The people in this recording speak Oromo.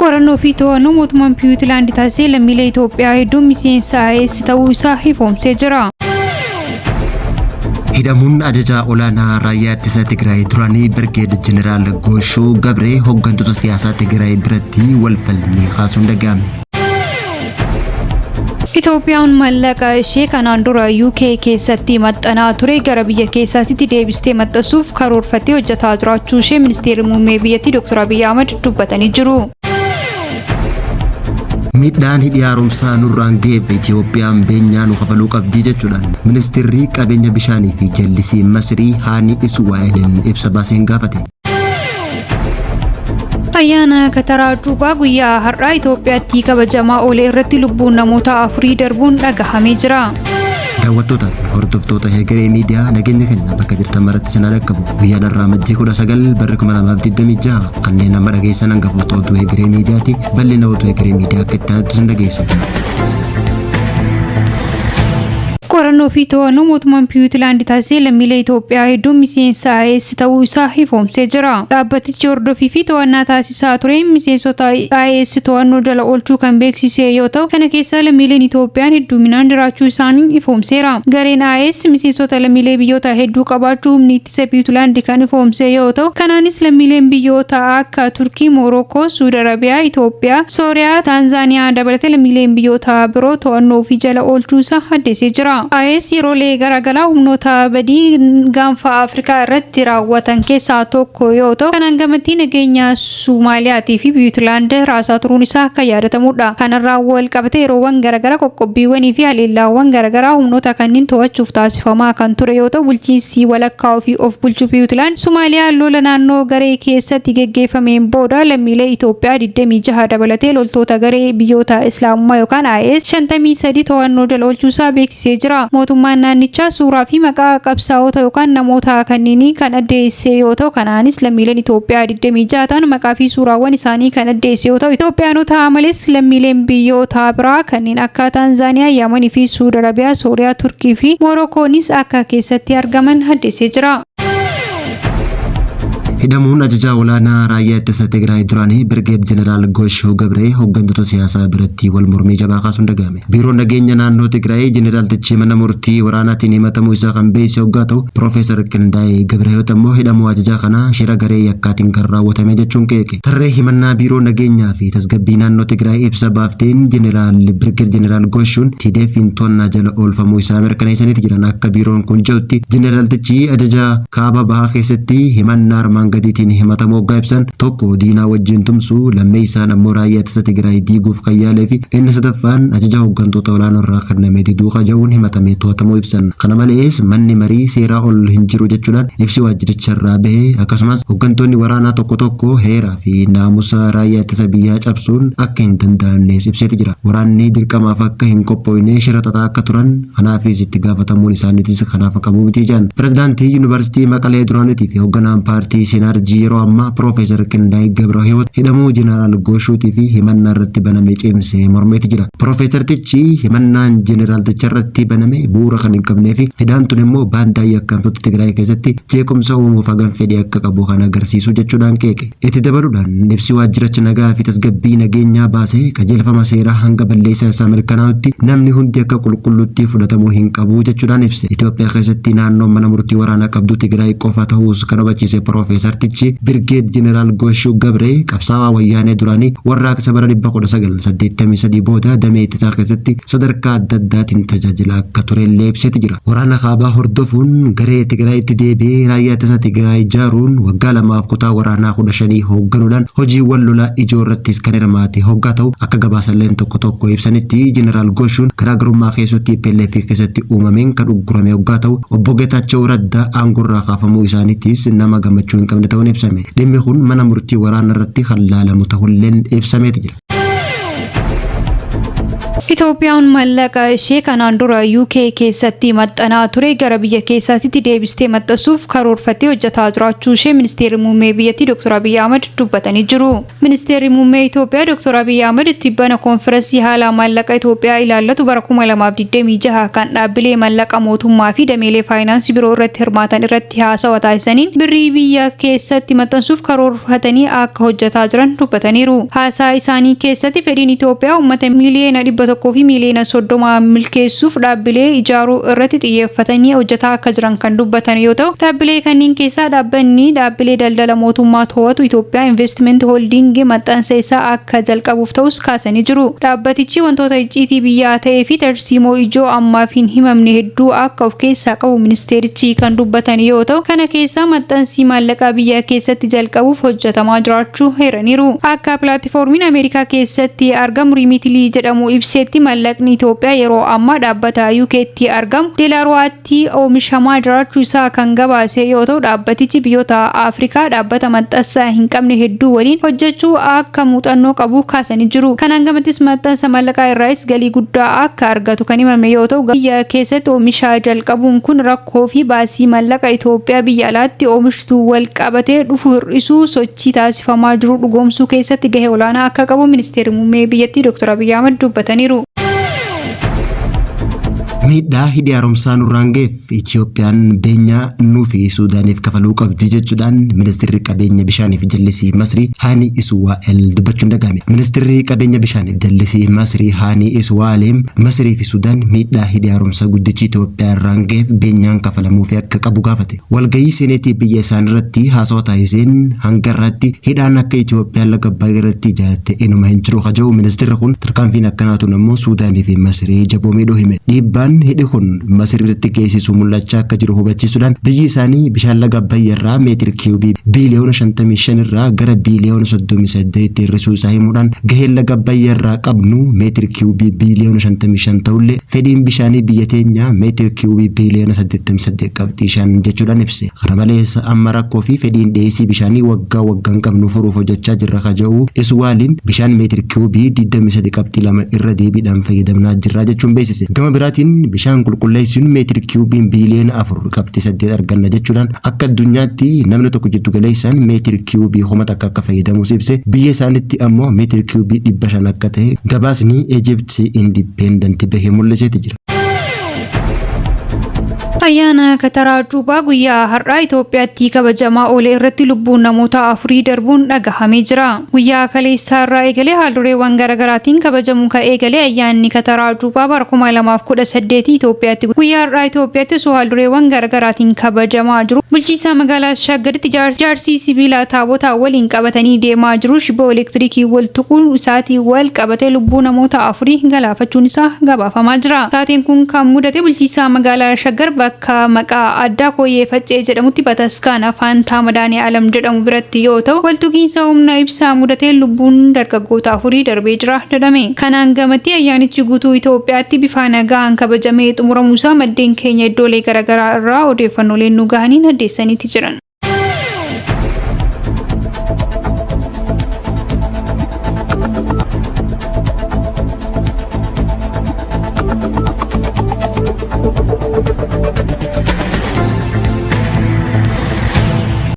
qorannoo fi to'annoo mootummaan Puntland taasisee lammiilee Itoophiyaa hedduu miseensa IS ta'uu isaa ifoomsee jira. Hidhamuun ajajaa olaanaa raayyaa ittisa Tigraay duraanii Birgeed Jeneraal Gooshuu Gabree hooggantoota siyaasaa Tigraay biratti wal falmii kaasuun dhaga'ame. Itoophiyaan maallaqa ishee kanaan dura UK keessatti maxxanaa ture gara biyya keessaatti deebistee maxxansuuf karoorfattee hojjetaa jiraachuu ishee ministeerri muummee biyyattii Dr. Addunyaa.Amajjii dubbatanii jiru. Midhaan hidhii haaromsaa nurraan ga'eef Itoophiyaan beenyaan kafaluu qabdii jechuudhaan ministeerri qabeenya bishaanii fi jallisii Masrii Haani Iswaa'eliin ibsa baaseen gaafate. Ayyaana Kataraa Duubaa guyyaa har'aa Itoophiyaatti kabajamaa oole irratti lubbuun namoota 4 darbuun dhagahamee jira. Daawwattoota fi hordoftoota Hegeree Miidiyaa nageenya keenya bakka jirtan maratti sinaa dhaqqabu guyyaan har'aa Amajjii 19 bara 2026 kanneen nama dhageessan hangafoota oduu Hegeree Miidiyaati bal'ina oduu Hegeree Miidiyaa akka itti aanutti sin dhageessan. qorannoo fi to'annoo mootummaan Puntland taasisee lammiilee Itoophiyaa hedduu miseensa IS ta'uu isaa ifoomsee jira. Dhaabbatichi hordofii fi to'annaa taasisaa ture miseensota IS to'annoo jala oolchuu kan beeksise yoo ta'u kana keessa lammiileen Itoophiyaan hedduminaan jiraachuu isaanii ifoomseera. Gareen IS miseensota lammiilee biyyoota hedduu qabaachuu humni ittisa Puntland kan ifoomse yoo ta'u kanaanis lammiileen biyyoota akka Turkii, Morookoo, Suudi Arabiyaa, Itoophiyaa, Sooriyaa, Taanzaaniyaa dabalatee lammiileen biyyoota biroo to'annoo fi jala oolchuu isaa addeessee jira. IS yeroolee garaagaraa humnoota badii gaanfa Afrikaa irratti raawwatan keessaa tokko yoo ta'u kanaan gamatti nageenya Soomaaliyaatii fi Puntland raasaa turuun isaa akka yaadatamudha. Kanarraa wal qabate yeroowwan garaagaraa qoqqobbiiwwanii fi haleellaawwan garaagaraa humnoota kanneen to'achuuf taasifamaa kan ture yoo ta'u bulchiinsi walakkaa ofii of bulchuu Puntland Soomaaliyaa lola naannoo garee keessatti geggeeffameen booda lammiilee Itoophiyaa 26 dabalatee loltoota garee biyyoota Islaamummaa yookaan IS 53 to'annoo jala oolchuu isaa beeksisee jira. Mootummaan naannichaa suuraa fi maqaa qabsaa'ota yookaan namoota kanneenii kan addeesse yoo ta'u kanaanis lammiileen Itoophiyaa 26 ta'an maqaa fi suuraawwan isaanii kan addeesse yoo ta'u Itoophiyaanota malees lammiileen biyyoota biraa kanneen akka Taanzaaniyaa, Yamanii fi Suudi Arabiyaa, Sooriyaa, Turkii fi Morokoonis akka keessatti argaman addeessee jira. Hidhamuun ajajaa olaanaa raayyaa ittisa Tigraay duraanii Birgeed Jeneraal Gooshuu Gabree hooggantoota siyaasaa biratti wal mormii jabaa kaasuun dhaga'ame. Biiroon nageenya naannoo Tigraay Jeneraaltichi mana murtii waraanaatiin himatamuu isaa kan beeksise hoggaa ta'u Piroofeesar Qindaayee Gabreeyoot ammoo hidhamuu ajajaa kanaa shira garee yakkaatiin kan raawwatame jechuun qeeqe. Tarree himannaa biiroo nageenyaa fi tasgabbii naannoo Tigraay ibsa baafteen Birgeed Jeneraal Gooshuun TDF'n to'annaa jala oolfamuu isaa mirkaneessaniiti jiran akka biiroon kun jedhutti Jeneraaltichi ajajaa kaaba bahaa keessatti himannaa armaan gadiitiin himatamu hoggaa ibsan tokko diinaa wajjin tumsuu lammee isaan ammoo raayyaa ittisa Tigraay diiguuf kan yaalee fi inni sadaffaan ajajaa hooggantoota olaanoo irraa kennamee diduu qajeeluun himatamee to'atamuu ibsan. Kana malees manni marii seeraa ol hin jiru jechuudhaan ibsi waajjiricha irraa bahee akkasumas hooggantoonni waraanaa tokko heeraa fi naamusa raayyaa ittisa biyyaa cabsuun akka hin danda'amnes ibseeti jira. Waraanni dirqamaaf akka hin qophoofne shira xaxaa akka turan kanaafis itti gaafatamuun isaaniitis kanaaf qabu miti jedhan. Pireezidaantii Yuunivarsiitii Maqalee duraanitii fi hoogganaan paartii Siinaarjii yeroo ammaa Piroofeesar Qindaayee Gabreeyoot hidhamuu Jeneraal Gooshuutii fi himannaa irratti baname cimsee mormeeti jira. Piroofeesartichi himannaan Jeneraalticha irratti baname bu'uura kan hin qabnee fi hidhaan tun immoo baandaa yakkamtoota Tigraay keessatti jeequmsa uumuuf hagam fedhii akka qabu kan agarsiisu jechuudhaan qeeqe. Itti dabaluudhaan ibsi waajjiricha nagaa fi tasgabbii nageenyaa baasee qajeelfama seeraa hanga balleessaa isaa mirkanaa'utti namni hundi akka qulqulluutti fudhatamuu hin qabu jechuudhaan ibse. Itoophiyaa keessatti naannoo mana murtii waraanaa qabdu Tigraay qofa ta'uus kan hubachiise Piroofeesartichi Birgeed Jeneraal Gooshuu Gabree qabsaawaa wayyaanee duraanii warraaqsa bara 1983 booda damee ittisaa keessatti sadarkaa adda addaatiin tajaajila akka turellee ibseeti jira. Waraana kaabaa hordofuun garee Tigraayitti deebi'ee raayyaa ittisa Tigraay ijaaruun waggaa 2 kutaa waraanaa 15 hoogganuudhaan hojiiwwan lolaa ijoo irrattis kan hirmaate hoggaa ta'u akka gabaasalleen tokko ibsanitti Jeneraal Gooshuun garaagarummaa keessatti PLF keessatti uumameen kan uggurame hoggaa ta'u obbo Geetaachoo Raddaa aangorraa kaafamuu isaaniittis nama gammachuu hin qabne ta'uun ibsame. Dhimmi kun mana murtii waraanaa irratti kan laalamu ta'ulleen ibsameeti jira. Itoophiyaan maallaqa ishee kanaan dura UK keessatti maxxanaa ture gara biyya keessaatti deebistee maxxansuuf karoorfattee hojjetaa jiraachuu ishee ministeerri muummee biyyattii Dr.Amajjii dubbatanii jiru. Ministeerri muummee Itoophiyaa Dr.Amajjii tibbana konferensii haala maallaqa Itoophiyaa ilaallatu bara 2026 kan dhaabbilee maallaqa mootummaa fi dameelee faayinaansii biroo irratti hirmaatan irratti haasawaa taasisaniin birrii biyya keessatti maxxansuuf karoorfatanii akka hojjetaa jiran dubbataniiru. Haasaa isaanii keessatti fedhiin Itoophiyaa uummata miiliyoona 100 fi miiliyoona 30 milkeessuuf dhaabbilee ijaaruu irratti xiyyeeffatanii hojjetaa akka jiran kan dubbatan yoo ta'u, dhaabbilee kanneen keessaa dhaabbilee daldala mootummaa to'atu Itoophiyaa Investment Holding maxxansa isaa akka jalqabuuf ta'us kaasanii jiru. Dhaabbatichi wantoota icciitii biyyaa ta'ee fi tarsiimoo ijoo ammaaf hin himamne hedduu akka of keessaa qabu ministeerichi kan dubbatan yoo ta'u, kana keessaa maxxansi maallaqaa biyya keessatti jalqabuuf hojjetamaa jiraachuu heeraniiru. Akka pilaatfoormiin Ameerikaa keessatti argamu Rimitilii jedhamu ibsetti maallaqni Itoophiyaa yeroo ammaa dhaabbata UK'tti argamu Deelaaruwaatti oomishamaa jiraachuu isaa kan gabaase yoo ta'u, dhaabbatichi biyyoota Afrikaa dhaabbata maxxansa hin qabne hedduu waliin hojjechuu akka muuxannoo qabu kaasanii jiru. Kanaan gamattis maxxansa maallaqaa irraas galii guddaa akka argatu kan himame yoo ta'u, biyya keessatti oomisha jalqabuun kun rakkoo fi baasii maallaqa Itoophiyaa biyya alaatti oomishtuu wal qabatee dhufu hir'isuu sochii taasifamaa jiru dhugoomsuu keessatti gahee olaanaa akka qabu ministeerri muummee biyyattii Dr.Amajjii dubbataniiru. Miidhaa hidhi haaromsaa nurraan ga'eef Itoophiyaan beenyaa nuu fi Suudaaniif kafaluu qabdi jechuudhaan ministeerri qabeenya bishaanii fi jallisii Masrii Haanii Iswaa'el dubbachuun dhagahame. Ministeerri qabeenya bishaanii fi jallisii Masrii Haanii Iswaa'el Masrii fi Suudaan miidhaa hidhi haaromsaa guddichi Itoophiyaa irraan ga'eef beenyaan kafalamuu fi akka qabu gaafate. Walgahii seeneetii biyya isaan irratti haasawaa taasiseen hanga irratti hidhaan akka Itoophiyaan laga Abbaay irratti ijaatte inuma hin jiru haja'u ministeerri kun tarkaanfiin akkanaatu ammoo Suudaanii fi Masrii jaboo miidhuu hime. Dhiibbaan hidhi kun Masrii irratti geessisu mul'achaa akka jiru hubachiisuudhaan biyyi isaanii bishaan laga Abbaay irraa meetira kiiwubii biiliyoona 55 irraa gara biiliyoona 38 hir'isuu isaa himuudhaan gaheen laga Abbaay irraa qabnu meetira kiiwubii biiliyoona 55 ta'ullee fedhiin bishaanii biyya teenya meetira kiiwubii biiliyoona 88.5 jechuudhaan ibse. Kana malees amma rakkoo fi fedhiin dhiyeessii bishaanii waggaa waggaan qabnu furuuf hojjechaa jirra haja'u Iswaa'eliin bishaan meetira kiiwubii 23.2 irra deebiidhaan fayyadamnaa jirra jechuun beeksise. Gama biraatiin bishaan qulqulleessuun meetira kiiwubiin biiliyoona 4.8 arganna jechuudhaan akka addunyaatti namni tokko jiddu galeessaan meetira kiiwubii homata akka fayyadamuus ibse. Biyya isaanitti ammoo meetira kiiwubii 500 akka ta'e gabaasni Egypt Independent bahee mul'iseeti jira. Ayyaana Kataraa Cuuphaa guyyaa har'aa Itoophiyaatti kabajamaa oole irratti lubbuun namoota 4 darbuun dhagahamee jira. Guyyaa kaleessaa irraa eegalee haaldureewwan garaagaraatiin kabajamuun kan eegale ayyaanni Kataraa Cuuphaa bara 2018 Itoophiyaatti guyyaa har'aa Itoophiyaatti osoo haaldureewwan garaagaraatiin kabajamaa jiru. Bulchiinsa magaalaa Shaggaritti jaarsii sibiilaa taabota waliin qabatanii deemaa jiru shiboo elektirikii wal tuquu isaatiin wal qabatee lubbuu namoota 4 galaafachuun isaa gabaafamaa jira. Taateen kun kan mudate bulchiinsa magaalaa Shaggar bakka maqaa addaa Kooyyee Faccee jedhamutti Bataskaana afaan Madaani'aalam jedhamu biratti yoo ta'u, waltuqiinsa humna ibsaa mudatee lubbuun dargaggoota 4 darbee jira jedhame. Kanaan gamatti ayyaanichi guutuu Itoophiyaatti bifa nagaan kabajamee xumuramuu isaa maddeen keenya iddoolee garaagaraa irraa odeeffannooleen nu gahaniin addeessaniiti jiran.